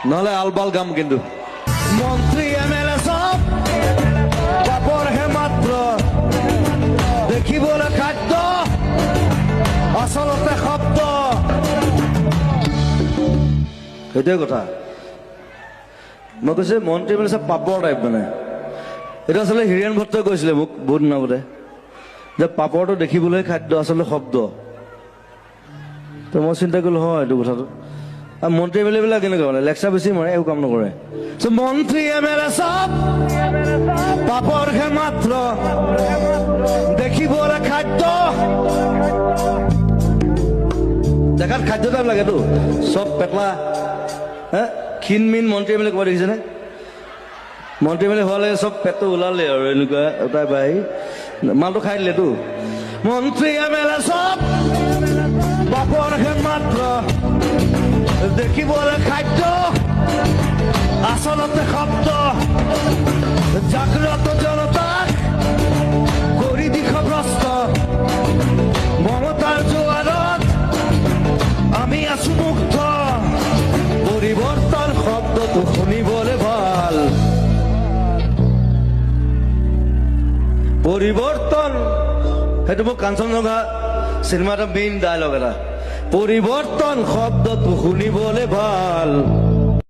নহলে আলবাল গাম কিন্তু মন্ত্ৰী এমএলএ সব পাপৰ হে মাত্ৰ দেখিবলৈ খাদ্য আচলতে শব্দ সেইটোৱে কথা মই কৈছো মন্ত্ৰী মানে চব পাপৰ টাইপ মানে এইটো আচলতে হীৰেণ ভট্টই কৈছিলে মোক বহুত দিন আগতে যে পাপৰটো দেখিবলৈ খাদ্য আচলতে শব্দ তো মই চিন্তা কৰিলো হয় এইটো কথাটো আৰু মন্ত্ৰী এম এল এ বিলাক কেনেকুৱা মানে লেকচাৰ বেছি মাৰে একো কাম নকৰে মন্ত্রী এমএলএ সব পাপর হে মাত্র দেখিবলৈ খাদ্য দেখাত খাদ্য টাইপ লাগেতো চব পেটলা হে ক্ষীণ মিন মন্ত্ৰী এম এল এ ক'ব দেখিছেনে মন্ত্ৰী এম এল এ হোৱালে চব পেটটো ওলালে আৰু এনেকুৱা এটাই বাই মালটো খাই দিলেতো মন্ত্ৰী এমএলএ সব পাপৰ হে মাত্ৰ দেখিবলৈ খাদ্য আচলতে শব্দ জাগ্ৰত জনতাক কৰি দিশভ্ৰষ্ট মমতাৰ জোৱাৰত আমি আছো মুগ্ধ পৰিৱৰ্তন শব্দটো শুনিবলৈ ভাল পৰিৱৰ্তন সেইটো মোক কাঞ্চনজংঘা চিনেমা এটা মেইন ডায়লগ এটা পৰিৱৰ্তন শব্দটো শুনিবলৈ ভাল